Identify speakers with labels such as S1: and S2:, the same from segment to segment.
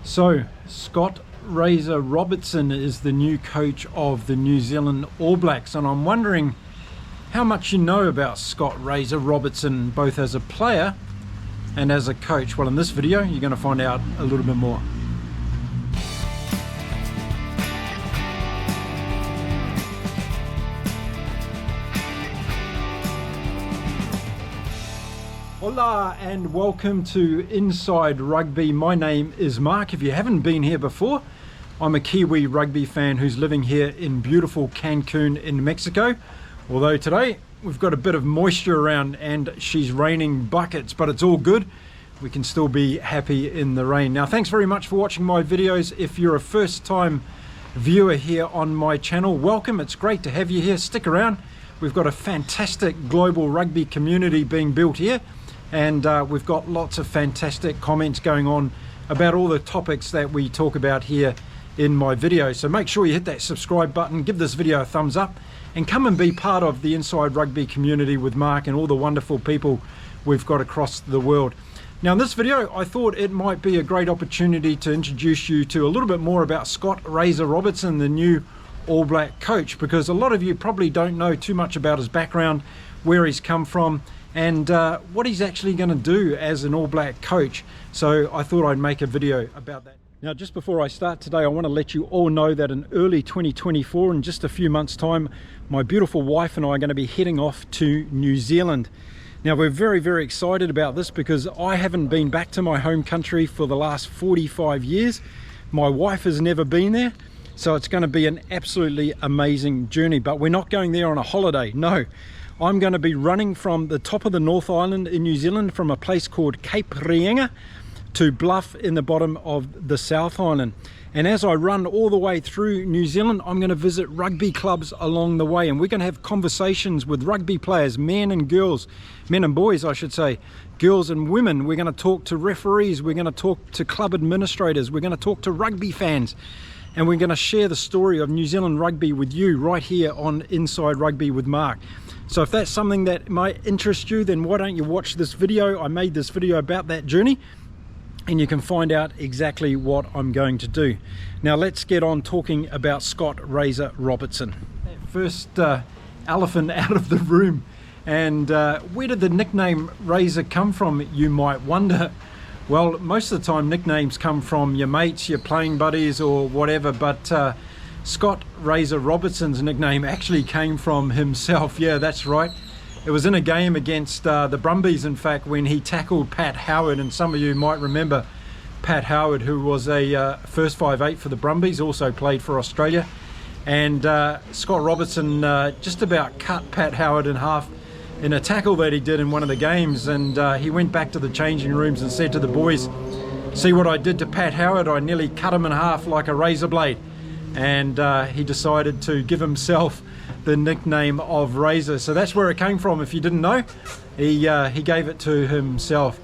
S1: So, Scott Robertson is the new coach of the New Zealand All Blacks, and I'm wondering how much you know about Scott Robertson, both as a player and as a coach. Well, in this video, you're going to find out a little bit more. Hola and welcome to Inside Rugby. My name is Mark. If you haven't been here before, I'm a Kiwi rugby fan who's living here in beautiful Cancun in Mexico. Although today we've got a bit of moisture around and she's raining buckets, but it's all good. We can still be happy in the rain. Now, thanks very much for watching my videos. If you're a first time viewer here on my channel, welcome. It's great to have you here. Stick around. We've got a fantastic global rugby community being built here. And we've got lots of fantastic comments going on about all the topics that we talk about here in my videos. So make sure you hit that subscribe button, give this video a thumbs up, and come and be part of the Inside Rugby community with Mark and all the wonderful people we've got across the world. Now, in this video, I thought it might be a great opportunity to introduce you to a little bit more about Scott Robertson, the new All Black coach, because a lot of you probably don't know too much about his background, where he's come from, and what he's actually going to do as an All Black coach. So I thought I'd make a video about that. Now, just before I start today, I want to let you all know that in early 2024, in just a few months' time, my beautiful wife and I are going to be heading off to New Zealand. Now, we're very, very excited about this because I haven't been back to my home country for the last 45 years. My wife has never been there, so it's going to be an absolutely amazing journey. But we're not going there on a holiday, no. I'm going to be running from the top of the North Island in New Zealand, from a place called Cape Reinga to Bluff in the bottom of the South Island. And as I run all the way through New Zealand, I'm going to visit rugby clubs along the way, and we're going to have conversations with rugby players, men and girls, men and boys I should say, girls and women. We're going to talk to referees, we're going to talk to club administrators, we're going to talk to rugby fans, and we're going to share the story of New Zealand rugby with you right here on Inside Rugby with Mark. So if that's something that might interest you, then why don't you watch this video? I made this video about that journey, and you can find out exactly what I'm going to do. Now let's get on talking about Scott Robertson. First elephant out of the room. And where did the nickname Razor come from, you might wonder? Well, most of the time nicknames come from your mates, your playing buddies or whatever, but Scott Robertson's nickname actually came from himself. Yeah, that's right. It was in a game against the Brumbies, in fact, when he tackled Pat Howard, and some of you might remember Pat Howard, who was a first 5'8" for the Brumbies, also played for Australia. And Scott Robertson just about cut Pat Howard in half in a tackle that he did in one of the games, and he went back to the changing rooms and said to the boys, "See what I did to Pat Howard? I nearly cut him in half like a razor blade." And he decided to give himself the nickname of Razor. So that's where it came from. If you didn't know, he gave it to himself.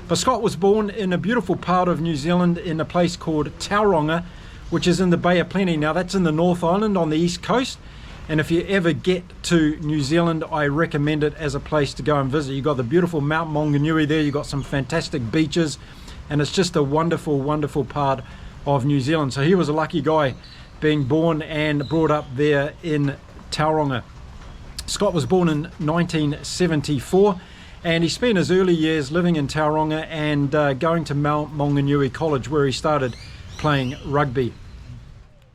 S1: But Scott was born in a beautiful part of New Zealand in a place called Tauranga, which is in the Bay of Plenty. Now that's in the North Island on the east coast, and if you ever get to New Zealand, I recommend it as a place to go and visit. You've got the beautiful Mount Maunganui there, you've got some fantastic beaches, and it's just a wonderful, wonderful part of New Zealand. So he was a lucky guy being born and brought up there in Tauranga. Scott was born in 1974, and he spent his early years living in Tauranga and going to Mount Maunganui College, where he started playing rugby.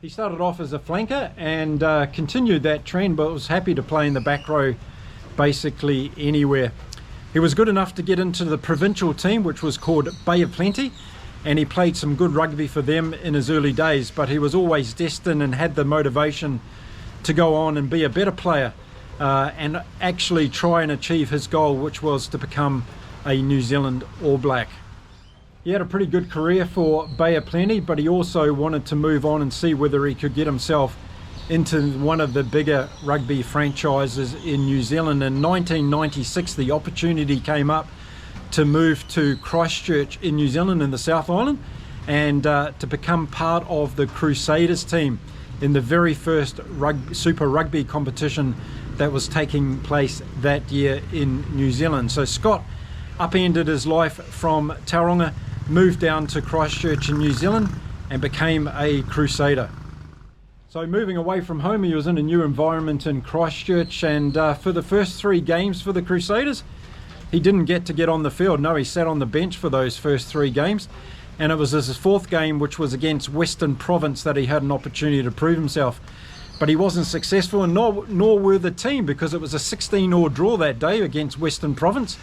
S1: He started off as a flanker and continued that trend, but was happy to play in the back row basically anywhere. He was good enough to get into the provincial team, which was called Bay of Plenty, and he played some good rugby for them in his early days, but he was always destined and had the motivation to go on and be a better player and actually try and achieve his goal, which was to become a New Zealand All Black. He had a pretty good career for Bay of Plenty, but he also wanted to move on and see whether he could get himself into one of the bigger rugby franchises in New Zealand. In 1996, the opportunity came up to move to Christchurch in New Zealand in the South Island, and to become part of the Crusaders team in the very first Super Rugby competition that was taking place that year in New Zealand. So Scott upended his life from Tauranga, moved down to Christchurch in New Zealand and became a Crusader. So moving away from home, he was in a new environment in Christchurch, and for the first 3 games for the Crusaders, he didn't get on the field. No, he sat on the bench for those first 3 games, and it was his 4th game, which was against Western Province, that he had an opportunity to prove himself. But he wasn't successful, and nor were the team, because it was a 16-all draw that day against Western Province.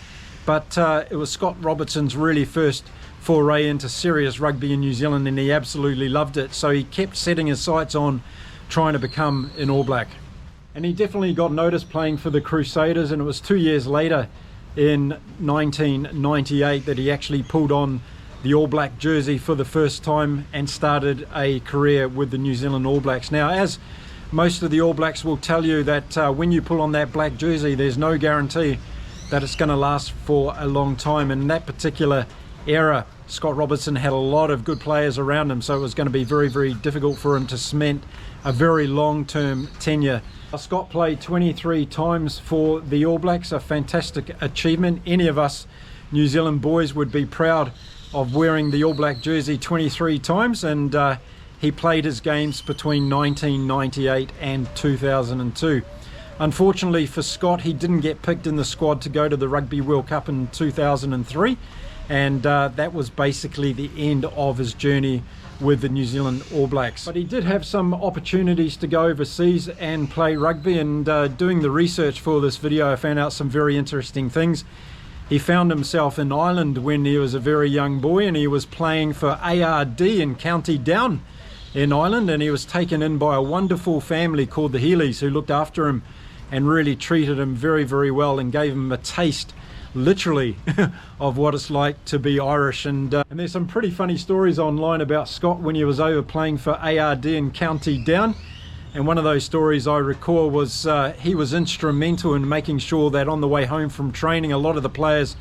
S1: But it was Scott Robertson's really first foray into serious rugby in New Zealand, and he absolutely loved it. So he kept setting his sights on trying to become an All Black. And he definitely got noticed playing for the Crusaders, and it was 2 years later in 1998 that he actually pulled on the All Black jersey for the first time and started a career with the New Zealand All Blacks. Now, as most of the All Blacks will tell you, that when you pull on that black jersey, there's no guarantee that it's going to last for a long time. And in that particular era, Scott Robertson had a lot of good players around him, so it was going to be very, very difficult for him to cement a very long-term tenure. Scott played 23 times for the All Blacks, a fantastic achievement. Any of us New Zealand boys would be proud of wearing the All Black jersey 23 times, and he played his games between 1998 and 2002. Unfortunately for Scott, he didn't get picked in the squad to go to the Rugby World Cup in 2003, and that was basically the end of his journey with the New Zealand All Blacks. But he did have some opportunities to go overseas and play rugby, and doing the research for this video, I found out some very interesting things. He found himself in Ireland when he was a very young boy, and he was playing for ARD in County Down in Ireland, and he was taken in by a wonderful family called the Healys, who looked after him and really treated him very, very well, and gave him a taste, literally, of what it's like to be Irish. And there's some pretty funny stories online about Scott when he was over playing for ARD in County Down. And one of those stories I recall was he was instrumental in making sure that on the way home from training, a lot of the players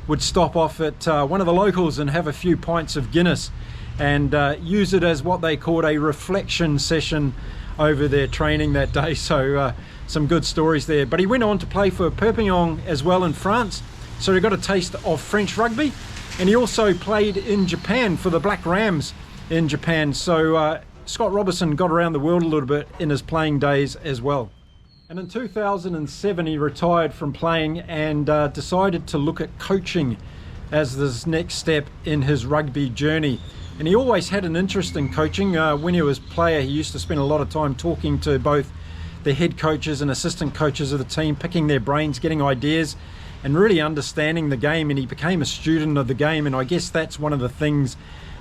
S1: would stop off at one of the locals and have a few pints of Guinness, and use it as what they called a reflection session over their training that day. So some good stories there. But he went on to play for Perpignan as well in France, so he got a taste of French rugby, and he also played in Japan for the Black Rams in Japan. So Scott Robertson got around the world a little bit in his playing days as well. And in 2007 he retired from playing and decided to look at coaching as this next step in his rugby journey. And he always had an interest in coaching. When he was a player, he used to spend a lot of time talking to both the head coaches and assistant coaches of the team, picking their brains, getting ideas, and really understanding the game. And he became a student of the game, and I guess that's one of the things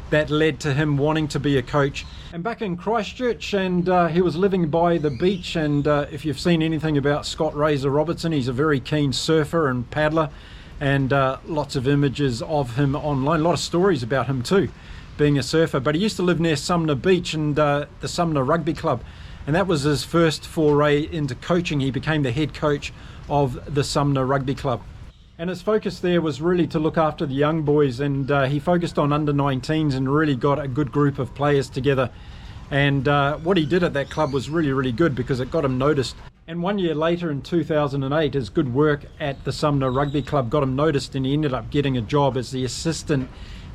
S1: that led to him wanting to be a coach. And back in Christchurch, and he was living by the beach, and if you've seen anything about Scott Robertson, he's a very keen surfer and paddler, and lots of images of him online, a lot of stories about him too, being a surfer. But he used to live near Sumner Beach and the Sumner Rugby Club, and that was his first foray into coaching. He became the head coach of the Sumner Rugby Club. And his focus there was really to look after the young boys, and he focused on under-19s and really got a good group of players together. And what he did at that club was really, really good, because it got him noticed. And 1 year later, in 2008, his good work at the Sumner Rugby Club got him noticed, and he ended up getting a job as the assistant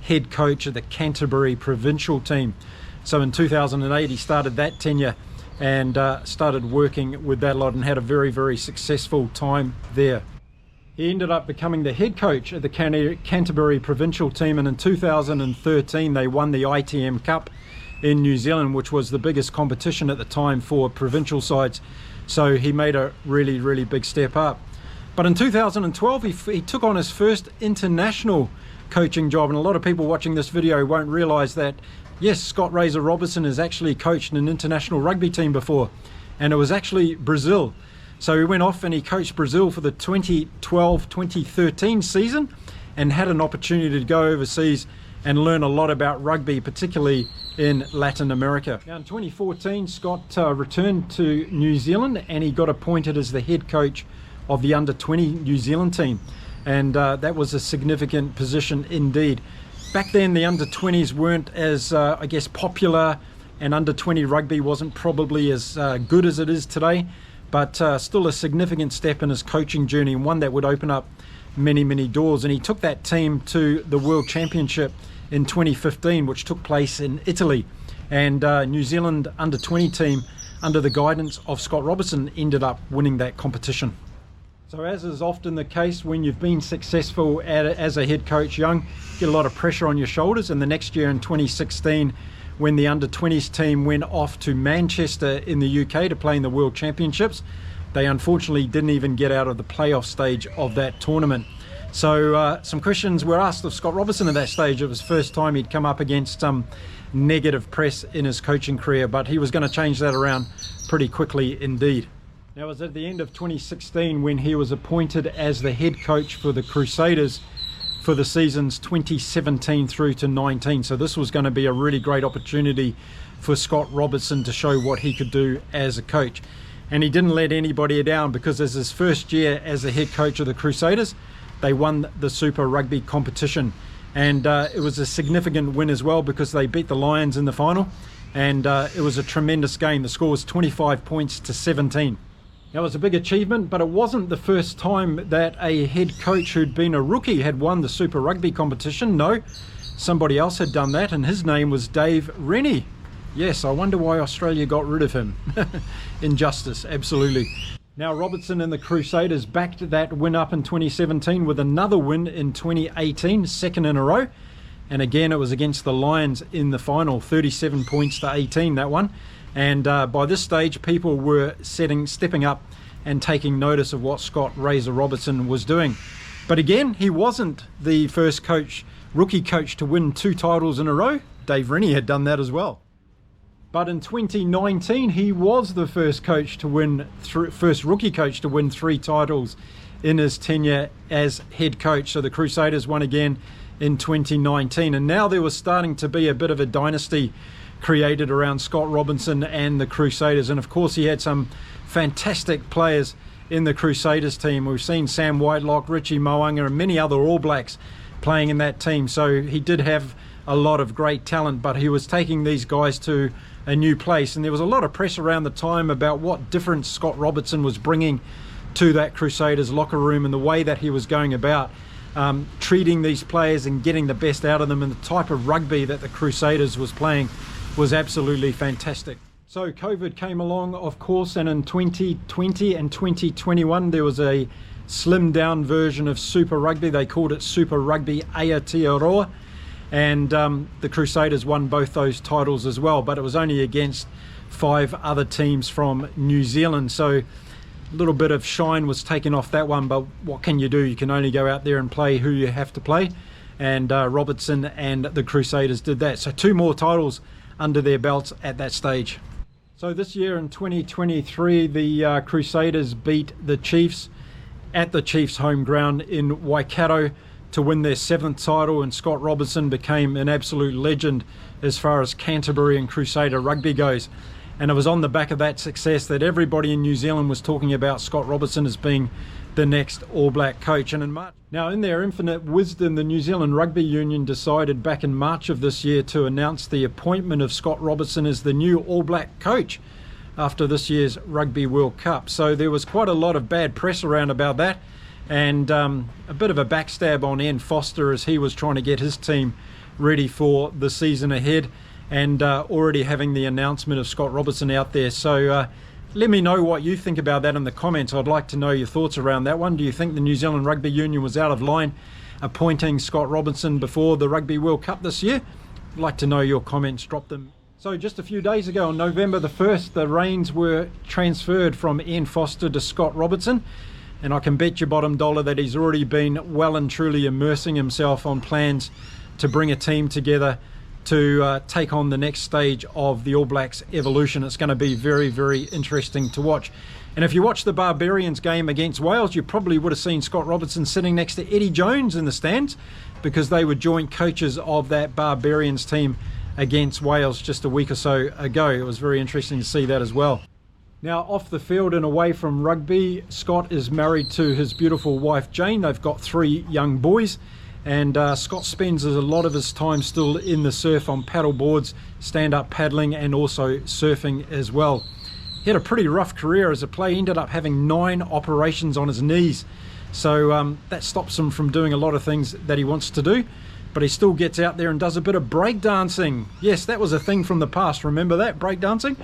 S1: head coach of the Canterbury provincial team. So in 2008 he started that tenure and started working with that lot, and had a very, very successful time there. He ended up becoming the head coach of the Canterbury provincial team, and in 2013 they won the ITM Cup in New Zealand, which was the biggest competition at the time for provincial sides. So he made a really, really big step up. But in 2012 he took on his first international coaching job, and a lot of people watching this video won't realise that, yes, Scott Robertson has actually coached an international rugby team before, and it was actually Brazil. So he went off and he coached Brazil for the 2012-2013 season, and had an opportunity to go overseas and learn a lot about rugby, particularly in Latin America. Now in 2014, Scott returned to New Zealand, and he got appointed as the head coach of the under-20 New Zealand team. And that was a significant position indeed. Back then the under-20s weren't as, I guess, popular, and under-20 rugby wasn't probably as good as it is today. But still a significant step in his coaching journey, and one that would open up many, many doors. And he took that team to the World Championship in 2015, which took place in Italy. And New Zealand under-20 team, under the guidance of Scott Robertson, ended up winning that competition. So as is often the case when you've been successful as a head coach young, you get a lot of pressure on your shoulders. And the next year in 2016, when the under-20s team went off to Manchester in the UK to play in the World Championships, they unfortunately didn't even get out of the playoff stage of that tournament. So some questions were asked of Scott Robertson at that stage. It was the first time he'd come up against some negative press in his coaching career, but he was going to change that around pretty quickly indeed. Now, it was at the end of 2016 when he was appointed as the head coach for the Crusaders for the seasons 2017 through to 19. So this was going to be a really great opportunity for Scott Robertson to show what he could do as a coach. And he didn't let anybody down, because as his first year as the head coach of the Crusaders, they won the Super Rugby competition. And it was a significant win as well, because they beat the Lions in the final. And it was a tremendous game. The score was 25 points to 17. That was a big achievement, but it wasn't the first time that a head coach who'd been a rookie had won the Super Rugby competition. No, somebody else had done that, and his name was Dave Rennie. Yes, I wonder why Australia got rid of him. Injustice, absolutely. Now, Robertson and the Crusaders backed that win up in 2017 with another win in 2018, second in a row. And again, it was against the Lions in the final, 37 points to 18, that one. And by this stage, people were stepping up and taking notice of what Scott Razor Robertson was doing. But again, he wasn't the first rookie coach to win 2 titles in a row. Dave Rennie had done that as well. But in 2019, he was the first rookie coach to win 3 titles in his tenure as head coach. So the Crusaders won again in 2019. And now there was starting to be a bit of a dynasty created around Scott Robertson and the Crusaders. And of course, he had some fantastic players in the Crusaders team. We've seen Sam Whitelock, Richie Mo'unga, and many other All Blacks playing in that team. So he did have a lot of great talent, but he was taking these guys to a new place. And there was a lot of press around the time about what difference Scott Robertson was bringing to that Crusaders locker room, and the way that he was going about treating these players and getting the best out of them, and the type of rugby that the Crusaders was playing was absolutely fantastic. So COVID came along, of course, and in 2020 and 2021 there was a slimmed down version of Super Rugby. They called it Super Rugby Aotearoa, and the Crusaders won both those titles as well, but it was only against 5 other teams from New Zealand. So a little bit of shine was taken off that one, but what can you do? You can only go out there and play who you have to play, and Robertson and the Crusaders did that. So 2 more titles under their belts at that stage. So this year in 2023, the Crusaders beat the Chiefs at the Chiefs' home ground in Waikato to win their 7th title, and Scott Robertson became an absolute legend as far as Canterbury and Crusader rugby goes. And it was on the back of that success that everybody in New Zealand was talking about Scott Robertson as being the next All Black coach. And in March, now in their infinite wisdom, the New Zealand Rugby Union decided back in March of this year to announce the appointment of Scott Robertson as the new All Black coach after this year's Rugby World Cup. So there was quite a lot of bad press around about that, and a bit of a backstab on Ian Foster as he was trying to get his team ready for the season ahead, and already having the announcement of Scott Robertson out there. So let me know what you think about that in the comments. I'd like to know your thoughts around that one. Do you think the New Zealand Rugby Union was out of line appointing Scott Robertson before the Rugby World Cup this year? I'd like to know your comments. Drop them. So just a few days ago, on November the 1st, the reins were transferred from Ian Foster to Scott Robertson. And I can bet your bottom dollar that he's already been well and truly immersing himself on plans to bring a team together to take on the next stage of the All Blacks evolution. It's going to be very, very interesting to watch. And if you watch the Barbarians game against Wales, you probably would have seen Scott Robertson sitting next to Eddie Jones in the stands, because they were joint coaches of that Barbarians team against Wales just a week or so ago. It was very interesting to see that as well. Now, off the field and away from rugby, Scott is married to his beautiful wife Jane. They've got 3 young boys. And Scott spends a lot of his time still in the surf on paddle boards, stand-up paddling, and also surfing as well. He had a pretty rough career as a player. He ended up having 9 operations on his knees. So that stops him from doing a lot of things that he wants to do. but he still gets out there and does a bit of breakdancing. Yes, that was a thing from the past. Remember that, breakdancing?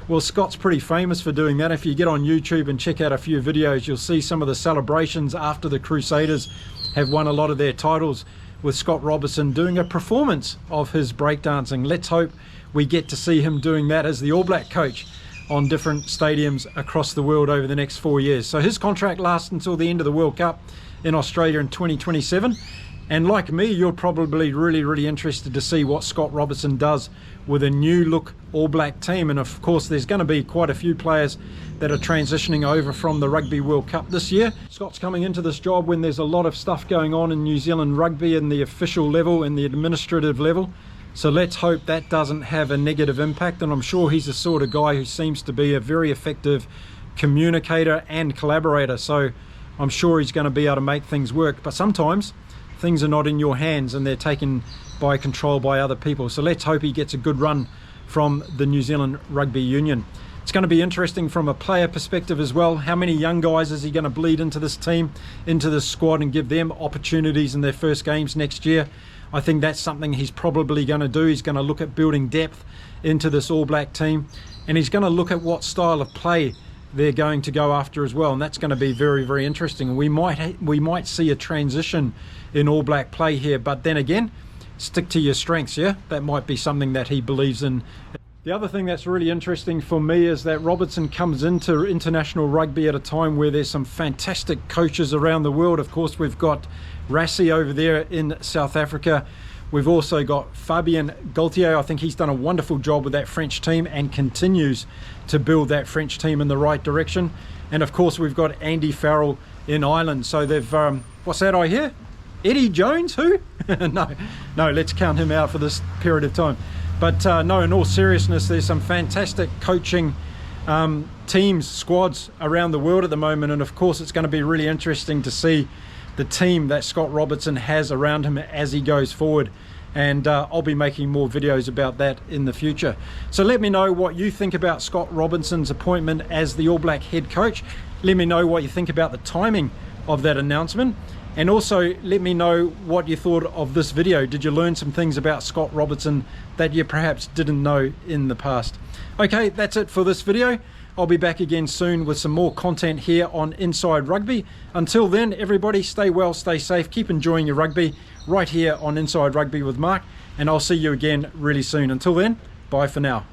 S1: Well, Scott's pretty famous for doing that. If you get on YouTube and check out a few videos, you'll see some of the celebrations after the Crusaders have won a lot of their titles, with Scott Robertson doing a performance of his breakdancing. Let's hope we get to see him doing that as the All Black coach on different stadiums across the world over the next 4 years. So his contract lasts until the end of the World Cup in Australia in 2027. And like me, you're probably really interested to see what Scott Robertson does with a new look All Black team. And of course, there's going to be quite a few players that are transitioning over from the Rugby World Cup this year. Scott's coming into this job when there's a lot of stuff going on in New Zealand rugby in the official level and the administrative level. So let's hope that doesn't have a negative impact. And I'm sure he's the sort of guy who seems to be a very effective communicator and collaborator. So I'm sure he's going to be able to make things work. But sometimes things are not in your hands and they're taken by control by other people. So let's hope he gets a good run from the New Zealand Rugby Union. It's going to be interesting from a player perspective as well. How many young guys is he going to bleed into this team, into this squad, and give them opportunities in their first games next year? I think that's something he's probably going to do. He's going to look at building depth into this All Black team, and he's going to look at what style of play they're going to go after as well, and that's going to be very interesting. And we might see a transition in All Black play here, but then again, stick to your strengths. Yeah, that might be something that he believes in. The other thing that's really interesting for me is that Robertson comes into international rugby at a time where there's some fantastic coaches around the world. Of course, we've got Rassie over there in South Africa. We've also got Fabien Gaultier. I think he's done a wonderful job with that French team and continues to build that French team in the right direction. And of course, we've got Andy Farrell in Ireland. So they've, what's that I hear? Eddie Jones, who? No, let's count him out for this period of time. But no, in all seriousness, there's some fantastic coaching teams, squads around the world at the moment. And of course, it's going to be really interesting to see the team that Scott Robertson has around him as he goes forward. And I'll be making more videos about that in the future. So let me know what you think about Scott Robertson's appointment as the All Black head coach. Let me know what you think about the timing of that announcement. And also let me know what you thought of this video. Did you learn some things about Scott Robertson that you perhaps didn't know in the past? Okay, that's it for this video. I'll be back again soon with some more content here on Inside Rugby. Until then, everybody, stay well, stay safe, keep enjoying your rugby right here on Inside Rugby with Mark, and I'll see you again really soon. Until then, bye for now.